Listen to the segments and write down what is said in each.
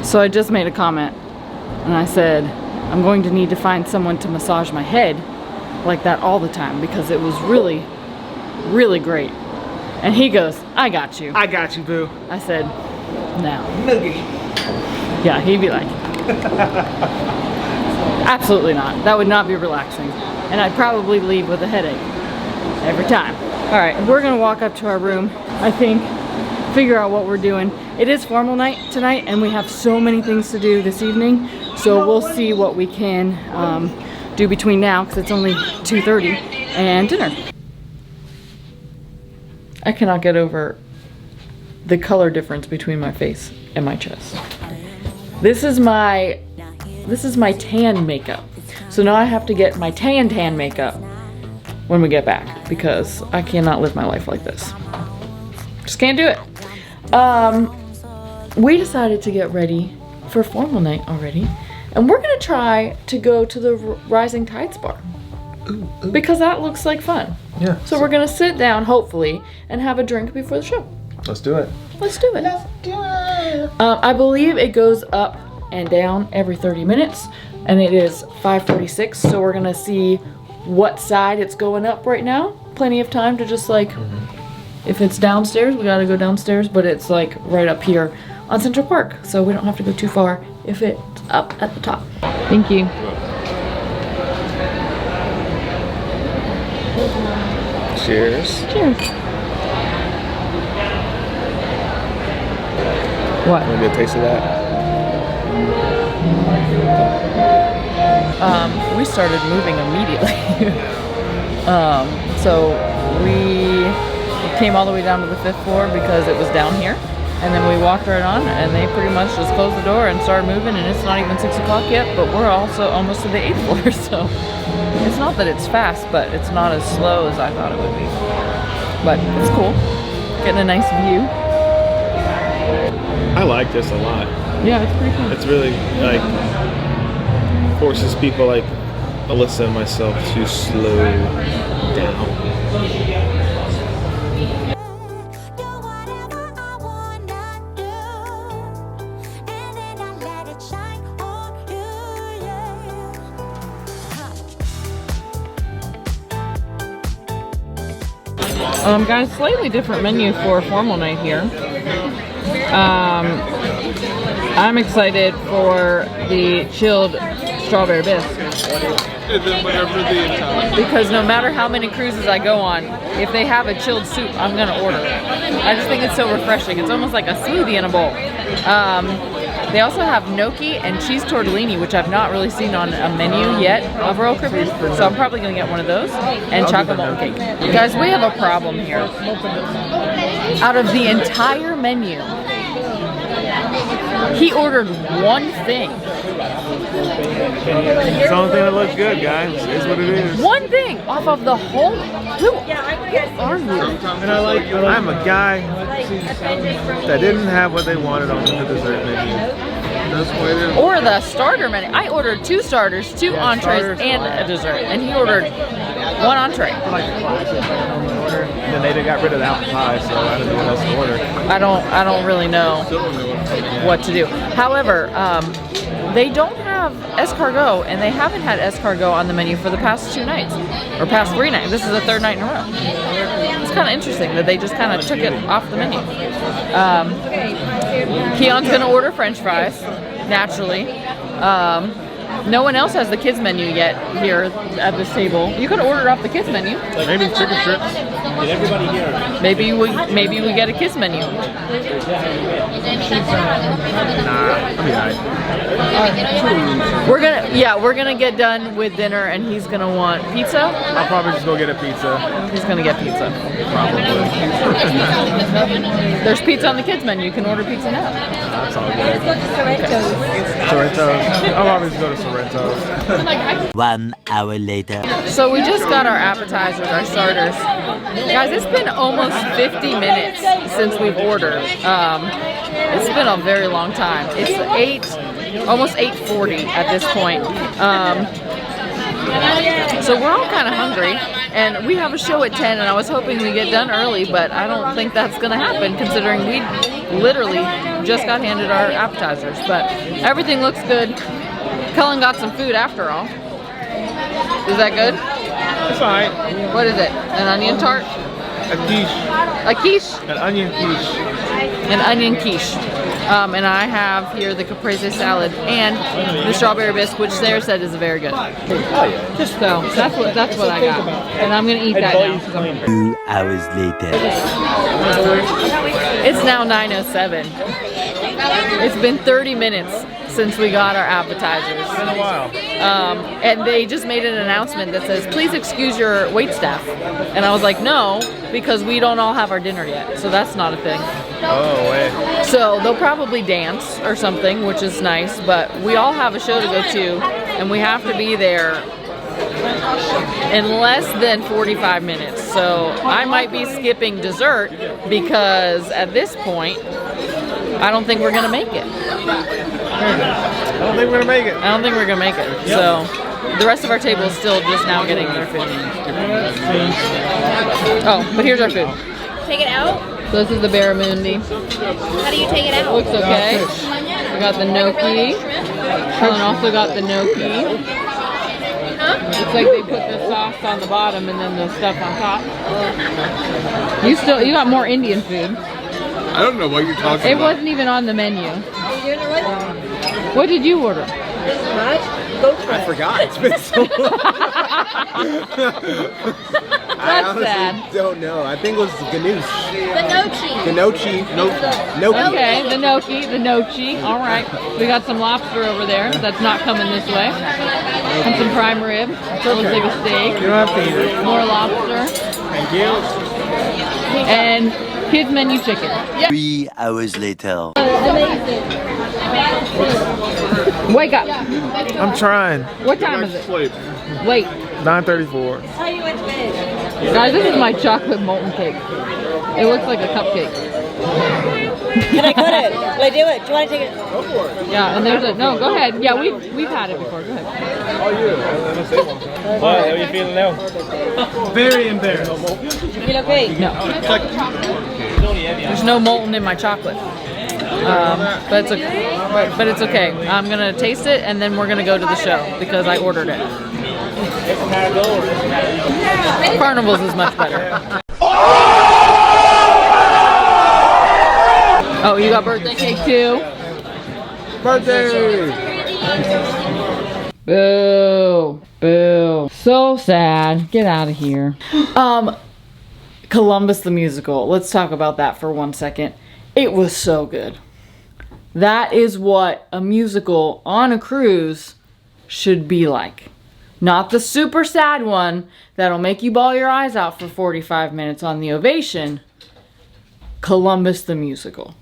So I just made a comment and I said, I'm going to need to find someone to massage my head like that all the time because it was really, really great. And he goes, I got you. I got you, boo. I said, no. Noogie. Yeah, he'd be like, absolutely not. That would not be relaxing. And I'd probably leave with a headache every time. All right, we're gonna walk up to our room, I think, figure out what we're doing. It is formal night tonight and we have so many things to do this evening. So we'll see what we can do between now, because it's only 2:30, and dinner. I cannot get over the color difference between my face and my chest. This is my tan makeup. So now I have to get my tan makeup when we get back, because I cannot live my life like this. Just can't do it. We decided to get ready for formal night already, and we're gonna try to go to the Rising Tides bar. Ooh. Because that looks like fun. Yeah. So we're gonna sit down, hopefully, and have a drink before the show. Let's do it. Let's do it. Let's do it. I believe it goes up and down every 30 minutes, and it is 5:46, so we're gonna see what side it's going up right now. Plenty of time to just like, if it's downstairs, we gotta go downstairs, but it's like right up here on Central Park, so we don't have to go too far if it's up at the top. Thank you. Cheers. Cheers. What? Want to get a taste of that? We started moving immediately. So we came all the way down to the 5th floor because it was down here. And then we walked right on, and they pretty much just closed the door and started moving, and it's not even 6 o'clock yet, but we're also almost to the 8th floor, so it's not that it's fast, but it's not as slow as I thought it would be. But it's cool. Getting a nice view. I like this a lot. Yeah, it's pretty cool. It's really like forces people like Alyssa and myself to slow down. Guys, slightly different menu for formal night here. I'm excited for the chilled strawberry bisque. Because no matter how many cruises I go on, if they have a chilled soup, I'm gonna order it. I just think it's so refreshing. It's almost like a smoothie in a bowl. They also have gnocchi and cheese tortellini, which I've not really seen on a menu yet of Royal Caribbean, so I'm probably gonna get one of those, and chocolate molten cake. Guys, we have a problem here. Out of the entire menu, he ordered one thing. It's the only thing that looks good, guys. It's what it is. One thing off of the whole. Who are you? And I'm a guy that didn't have what they wanted on the dessert menu. Or the starter menu. I ordered 2 starters, 2 entrees, and a dessert, and he ordered 1 entree. And then they got rid of the apple pie, so I don't know what else to order. I don't really know what to do. However, they don't have escargot, and they haven't had escargot on the menu for the past 2 nights, or past 3 nights. This is the 3rd night in a row. It's kind of interesting that they just kind of took it off the menu. Keon's gonna order French fries, naturally. No one else has the kids menu yet here at this table. You could order off the kids menu. Maybe chicken strips. Get everybody here. Maybe we get a kids menu. Nah, I'll be alright. We're gonna get done with dinner, and he's gonna want pizza. I'll probably just go get a pizza. He's gonna get pizza. Probably. There's pizza on the kids menu. You can order pizza now. That's all good. Sorrento's. I'll always go to Sorrento's. 1 hour later. So we just got our appetizers, our starters. Guys, it's been almost 50 minutes since we've ordered. It's been a very long time. It's almost 8:40 at this point. So we're all kind of hungry, And we have a show at 10, and I was hoping we get done early, but I don't think that's gonna happen considering we literally just got handed our appetizers. But everything looks good. Cullen got some food after all. Is that good? It's alright. What is it? An onion tart? A quiche. A quiche? An onion quiche. An onion quiche. And I have here the caprese salad and the strawberry bisque, which Sarah said is very good. So that's what I got, and I'm gonna eat that now. 2 hours later. It's now 9:07. It's been 30 minutes since we got our appetizers. It's been a while. And they just made an announcement that says, please excuse your wait staff. And I was like, no, because we don't all have our dinner yet. So that's not a thing. Oh, wait. So they'll probably dance or something, which is nice. But we all have a show to go to, and we have to be there in less than 45 minutes. So I might be skipping dessert because at this point, I don't think we're gonna make it. I don't think we're gonna make it. I don't think we're gonna make it. Yep. So the rest of our table is still just now getting their food. Oh, but here's our food. Take it out? So this is the barramundi. How do you take it out? Looks okay. We got the gnocchi. Helen also got the gnocchi. It's like they put the sauce on the bottom and then the stuff on top. You got more Indian food. I don't know what you're talking It wasn't even on the menu. What did you order? I forgot. It's been so long. I That's honestly sad. don't know. I think it was ganoush. The nochi. Gnocchi. Okay, the gnocchi. All right. We got some lobster over there. That's not coming this way. And some prime rib. So it looks like a steak. You don't have to eat it. More lobster. Thank you. And kids menu chicken. 3 hours later. Wake up. I'm trying. What time is it? Wait. 9:34. Guys, this is my chocolate molten cake. It looks like a cupcake. Can I cut it? Will I do it? Do you want to take it? Yeah, and there's a, no, go ahead. Yeah, we've had it before. Go ahead. What? How are you feeling now? Very embarrassed. You feel okay? No. There's no molten in my chocolate. But it's okay. I'm gonna taste it and then we're gonna go to the show because I ordered it. Carnival's is much better. Oh, you got birthday cake too? Birthday! Boo. Boo. So sad. Get out of here. Columbus the musical. Let's talk about that for 1 second. It was so good. That is what a musical on a cruise should be like. Not the super sad one that'll make you bawl your eyes out for 45 minutes on the Ovation. Columbus the musical.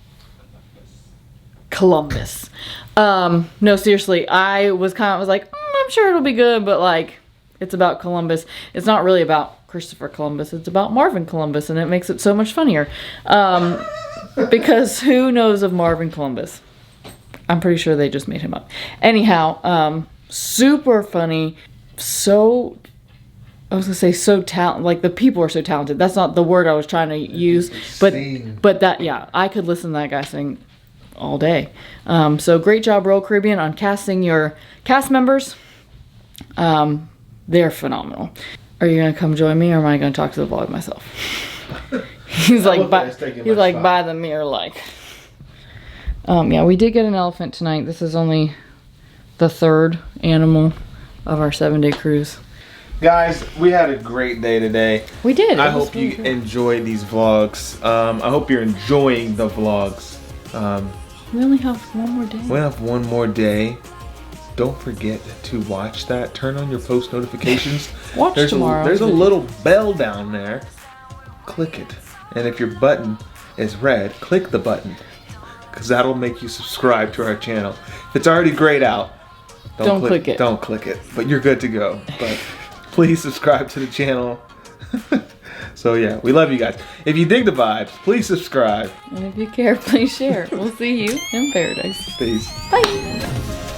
Columbus. No, seriously, I was like, I'm sure it'll be good, but like, it's about Columbus. It's not really about Christopher Columbus. It's about Marvin Columbus, and it makes it so much funnier. Because who knows of Marvin Columbus? I'm pretty sure they just made him up. Anyhow, super funny. So, I was gonna say so talented. Like the people are so talented. That's not the word I was trying to use. But that, yeah, I could listen to that guy sing all day. So great job, Royal Caribbean, on casting your cast members. They're phenomenal. Are you gonna come join me, or am I gonna talk to the vlog myself? He's like by the mirror, like. Yeah, we did get an elephant tonight. This is only the third animal of our 7-day cruise. Guys, we had a great day today. We did. I hope you enjoy these vlogs. I hope you're enjoying the vlogs. We only have one more day. We have one more day. Don't forget to watch that. Turn on your post notifications. Watch tomorrow. There's a little bell down there. Click it. And if your button is red, click the button. Because that'll make you subscribe to our channel. If it's already grayed out, don't click it. Don't click it. But you're good to go. But please subscribe to the channel. So yeah, we love you guys. If you dig the vibes, please subscribe. And if you care, please share. We'll see you in paradise. Peace. Bye.